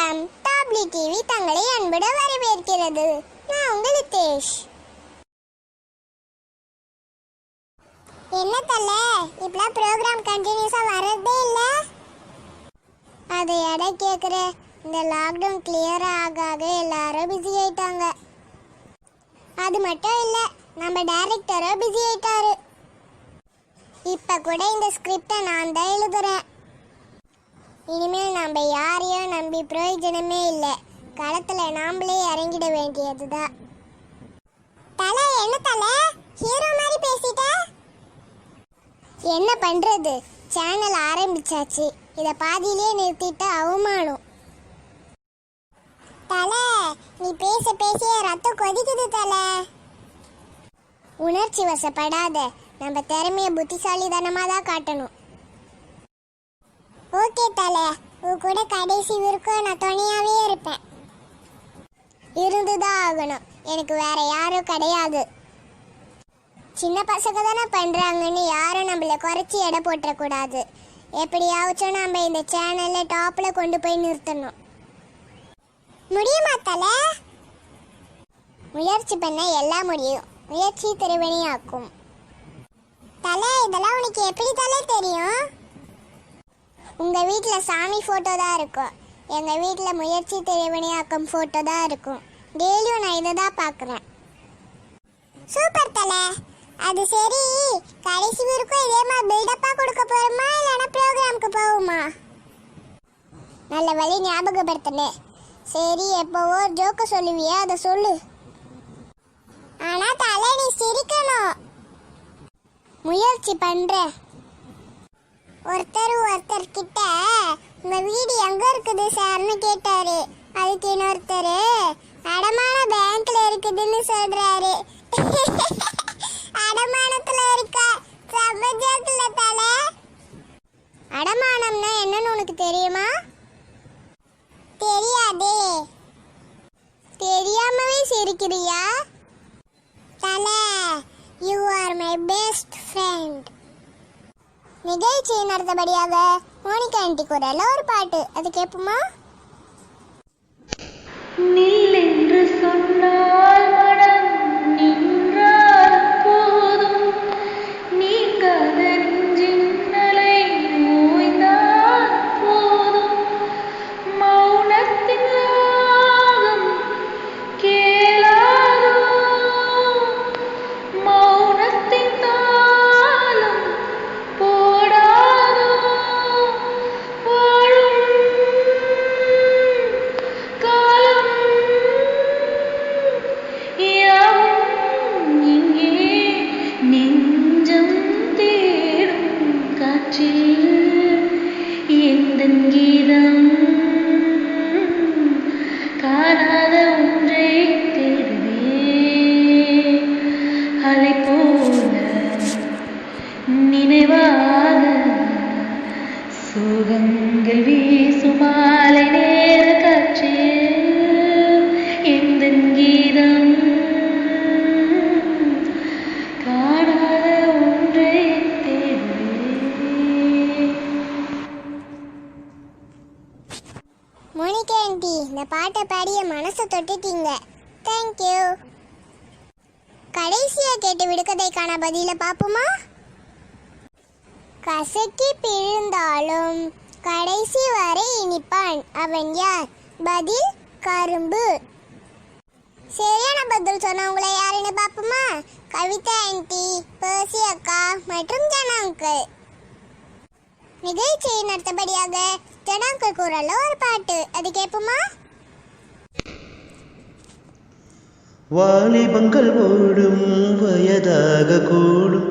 வணக்கம். Topley TV தங்களை அன்புடன் வரவேற்கிறது. நான் உங்கள் லிதேஷ். என்ன தல இப்பலாம் ப்ரோக்ராம் கண்டினியூஸா வரதே இல்ல? அதை எடை கேக்குற. இந்த லாக்டவுன் கிளியர் ஆக எல்லாரும் பிஸி ஆயிட்டாங்க. அது மட்டும் இல்ல, நம்ம டைரக்டரும் பிஸி ஆயிட்டாரு. இப்ப கூட இந்த ஸ்கிரிப்டை நான் தான் எழுதுறேன். இனிமேல் நம்ம யாரையும் நம்பி பிரயோஜனமே இல்லை. களத்துல நாமளே இறங்கிட வேண்டியதுதான். தலை என்ன தலை ஹீரோ மாதிரி பேசிட்ட? என்ன பண்றது, சேனல் ஆரம்பிச்சாச்சு. இத பாதியிலே நிறுத்திட்டா அவமானம். தலை நீ பேச ரத்தம் கொதிக்குது தலை. உணர்ச்சி வசப்படாத. நம்ம திறமைய புத்திசாலித்தனமா தான் காட்டணும். ஓகே தலை, உன் கூட கடைசி வரைக்கும் நான் துணையாவே இருப்பேன். இருந்துதான் ஆகணும். எனக்கு வேற யாரும் கிடையாது. சின்ன பசங்க தானே பண்றாங்கன்னு யாரும் நம்மள குறைச்சி எடை போட்டக்கூடாது. எப்படியாச்சும் நம்ம இந்த சேனல்ல டாப்ல கொண்டு போய் நிறுத்தணும். முடியுமா தலை? முயற்சி பண்ண எல்லாம் முடியும். முயற்சி திருவினையாக்கும். தலை இதெல்லாம் உனக்கு எப்படி தலை தெரியும்? உங்க வீட்டுல சாமி போட்டோ தான் இருக்கும். எங்க வீட்டுல முயற்சி திருவினையாக்கும் போட்டோ தான் இருக்கும். டெய்லியும் நான் இதை தான் பாக்குறேன். சூப்பர் தலை. அது சரி, கடைசி வரைக்கும் இதே மாதிரி பில்டப்பா கொடுக்க போறோமா இல்லைன்னா ப்ரோக்ராமுக்கு போவோமா? நல்ல வழி ஞாபகப்படுத்தினே. சரி, எப்போவோ ஜோக்க சொல்லுவியா, அதை சொல்லு. ஆனா தலை நீ சிரிக்கணும். முயற்சி பண்ற. ஒருத்தர் கிட்ட உங்க வீடு எங்க இருக்குது சார்னு கேட்டாரு. அதுக்கு இன்னொருத்தர் அடமான பேங்க்ல இருக்குதுன்னு சொல்றாரு. அடமானத்துல இருக்க சம்பஜத்துல தலை. அடமானம்னா என்னன்னு உனக்கு தெரியுமா? தெரியாதே. தெரியாமவே சிரிக்கிறியா? தலை, you are my best friend. நிகழ்ச்சியை நடத்தபடியாக மோனிகா ஆண்டி குரல்ல ஒரு பாட்டு, அது கேட்போமா? நில் என்று சொன்னால் மனம் நின்றால் போதும், நீங்காத நெஞ்சின் அலை ஓய்ந்தால் போதும், மௌனத்தின் ராகம் கேளாதோ, மௌனத்தின் தாளம் போடாதோ, வாழும் காலம் யாவும் இங்கே நெஞ்சம் தேடும் காற்றில் எந்தன் கீதம் காணாத ஒன்றை தேடுவே, அலை போல நினைவாக சோகங்கள் வீசும் மாலை நேர காற்றில் எந்தன் கீதம் காணாத ஒன்றை தேடுவே. மோனிகா ஆண்டி, இந்த பாட்டை பாடிய மனசை தொட்டுட்டீங்க. தேங்க்யூ. கடைசியா கேட்டு விடுகதைக்கான பதில பாப்போமா? கசக்கி பிழிந்தாலும் கடைசி வரை இனிப்பான், அவன் யார்? பதில் கரும்பு. சரியான பதில் சொன்னவங்களை யாருன்னு பாப்போமா? கவிதா ஆண்டி, பேர்சி அக்கா மற்றும் ஜனா அங்கிள். நிகழ்ச்சியை நடத்தபடியாக ஜனா அங்கிள் குரல்ல ஒரு பாட்டு, அது கேட்போமா? வாலிபங்கள் ஓடும் வயதாக கூடும்,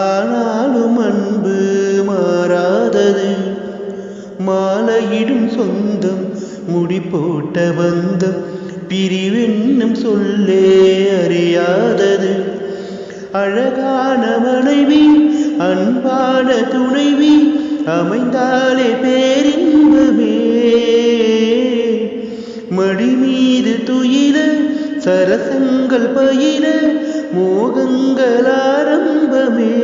ஆனாலும் அன்பு மாறாதது, மாலையிடும் சொந்தம் முடி போட்ட பந்தம் பிரிவென்னும் சொல்லே அறியாதது, அழகான மனைவி அன்பான துணைவி அமைந்தாலே பேரின்பமே, மடி மீது துயில சரசங்கள் பயிர மோகங்கள் ஆரம்பமே,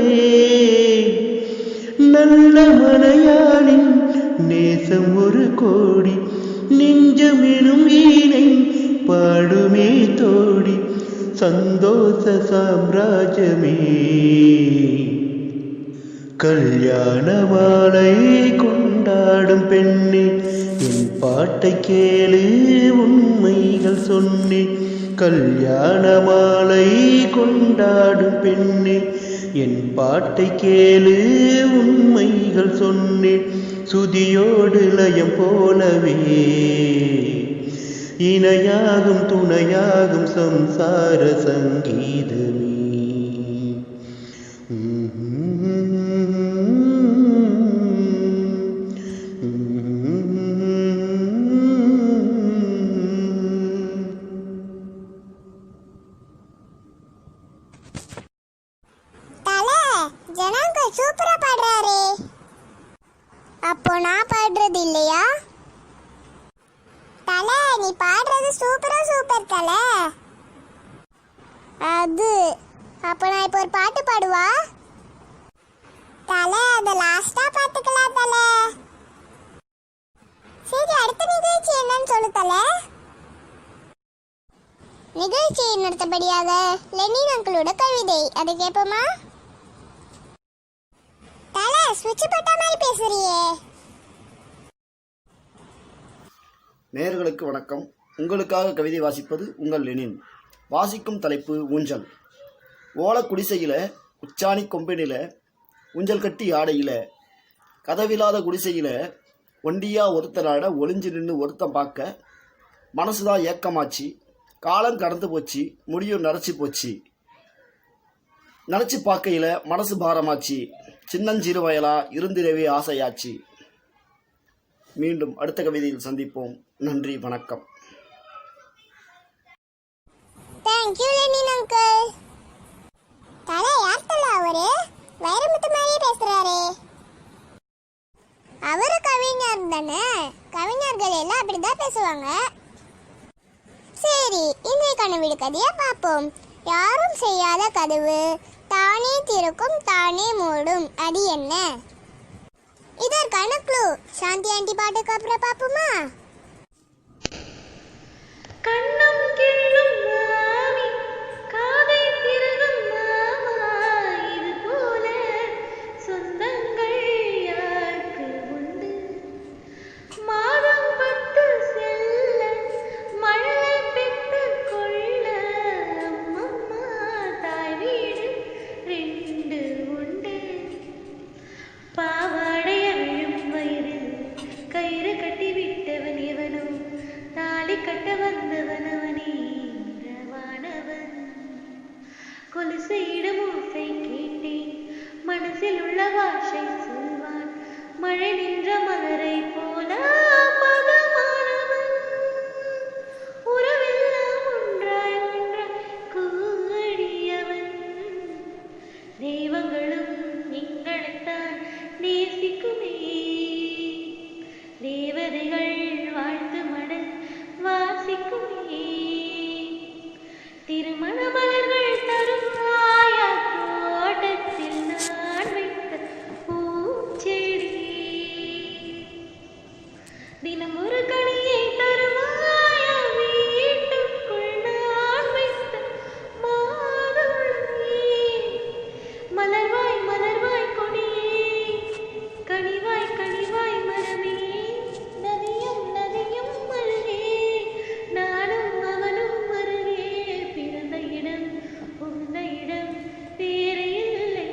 நல்ல மனையாளின் நேசம் ஒரு கோடி, நெஞ்சமெனும் வீணை பாடுமே தோடி சந்தோஷ சாம்ராஜ்யமே. கல்யாண மாலை கொண்டாடும் பெண்ணே என் பாட்டை கேளு உண்மைகள் சொன்னேன். கல்யாண மாலை கொண்டாடும் பெண்ணே என் பாட்டை கேளு உண்மைகள் சொன்னேன். சுதியோடு லயம் போலவே இணையாகும் துணையாகும் சம்சார சங்கீதமே. ஜனங்கள் சூப்பரா பாடுறாரே, அப்போ நான் பாடுறது இல்லையா? தலை நீ பாடுறது சூப்பர் தலை. அது அப்போ நான் இப்போ ஒரு பாட்டு பாடுவா? தலை அதை லாஸ்டா பாத்துக்கலாம் தலை. சரி அடுத்த நிகழ்ச்சி என்னன்னு சொல்லு தலை. நிகழ்ச்சியை நடத்தபடியாக லெனின் அங்கிளோட கவிதை, அதை கேட்போமா? தலை சுவிட்ச் போட்ட மாதிரி பேசுறியே. நேயர்களுக்கு வணக்கம். உங்களுக்காக கவிதை வாசிப்பது உங்கள் லெனின். வாசிக்கும் தலைப்பு ஊஞ்சல். ஓலை குடிசையில் உச்சாணி கொம்பினில் ஊஞ்சல் கட்டி ஆடையில் கதவில்லாத குடிசையில் ஒண்டியா ஒருத்தராட ஒளிஞ்சு நின்று ஒருத்தன் பார்க்க மனசுதான் ஏக்கமாச்சு. காலம் கடந்து போச்சு, முடியும் நரைச்சி போச்சு. நினச்சி பார்க்கையில் மனசு பாரமாச்சு. சின்னஞ்சிறு வயலா இருந்திரவே ஆசையாச்சு. மீண்டும் அடுத்த கவிதையில் சந்திப்போம். நன்றி, வணக்கம். Thank you Lenin uncle. தலை யார் தலை? அவரு வைரமுத்து மாதிரியே பேசுறாரே. அவரு கவிஞர் தானே, கவிஞர்கள் எல்லாம் அப்படிதான் பேசுவாங்க. சரி இன்றைக்கான விடுகதையா பார்ப்போம். யாரும் செய்யாத கதவு தானே திறக்கும் தானே மூடும், அது என்ன? இதற்கான க்ளூ சாந்தி ஆண்டி பாட்டுக்கு அப்புறம் பார்ப்போமா? கண்ணம் கிள்ளும் மாமி காதை திருகும் மாமா, இது போல சொந்தங்கள் யாருக்கு உண்டு? மாதம் 10 செல்ல மழை பெற்று கொள்ள அம்மம்மா தாய் வீடு 2 உண்டு. பாவாடைய விழும் வயதில் கயிறு கட்டி விட்டவன் எவனோ, தாலி கட்ட வந்தவன் அவனே இரவானவன். கொலுசையிடும் ஓசை கேட்டேன், மனசில் உள்ள வாஷை சொல்வான். மழை நின்ற மலரை போல பதமானவன். உறவெல்லாம் ஒன்றாய் ஒன்றாய் கூடியவன். தெய்வங்களும் எங்களைத்தான் நேசிக்குமே. தேவதைகள் வாழ்த்து மடல் வாசிக்குமே. திருமண மலர்கள் தரும் ஆயா தோட்டத்தில் நான் வைத்த பூச்செடி. தினம் ஒரு கனியை தருவாயா வீட்டுக்குள் நான் வைத்த மாதுளை. மலர்வாய் மலர்வாய் கொடியே, கனிவாய் கனிவாய் மரமே. நதியும் நதியும் மருகே, நானும் அவனும் மருகே. பிறந்த இடம் புகுந்த இடம் வேறு இல்லை.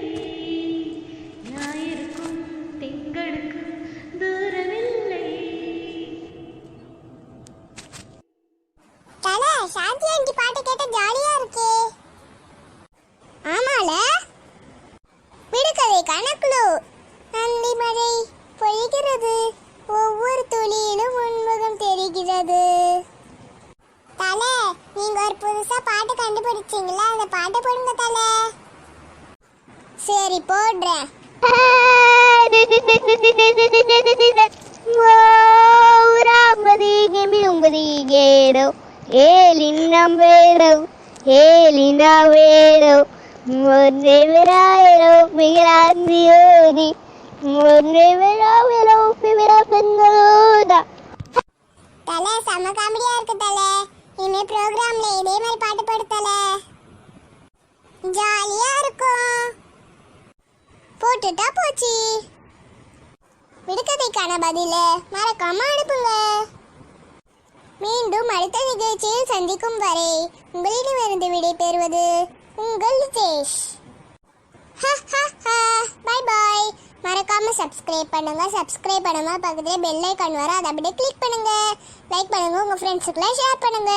ஞாயிறுக்கும் திங்களுக்கும் தூரமில்லை. தலை சாந்தி ஆண்டி பாட்டு கேட்ட ஜாலியா இருக்கே. ஆமால விடுகதை கணக்குலு. நந்தி மழை பொழிகிறது, ஒவ்வொரு துளியிலும் உன்முகம் தெரிகிறது. தலை நீங்க ஒரு புதுசா பாட்டு கண்டுபிடிச்சீங்களா, அந்த பாட்டை போடுங்க தலை. சரி போடுறேன். தலை செம காமெடியா இருக்கு தலை. இனிமே ப்ரோக்ராம்ல இதே மாதிரி பாட்டு பாடு தலை. ஜாலியா இருக்கும். போட்டுட்டா போச்சு. விடுகதைக்கான பதில மறக்காம அனுப்புங்க. மீண்டும் அடுத்த நிகழ்ச்சியில் சந்திக்கும் வரை உங்களிடமிருந்து விடை பெறுவது உங்கள் ரிதேஷ். Bye bye. மறக்காம சப்ஸ்கிரைப் பண்ணுங்க. சப்ஸ்கிரைப் பண்ணுங்க, பக்கத்துல பெல் ஐகான் வரும், அதை அப்படியே கிளிக் பண்ணுங்க. லைக் பண்ணுங்க, உங்க ஃப்ரெண்ட்ஸுக்குலாம் ஷேர் பண்ணுங்க.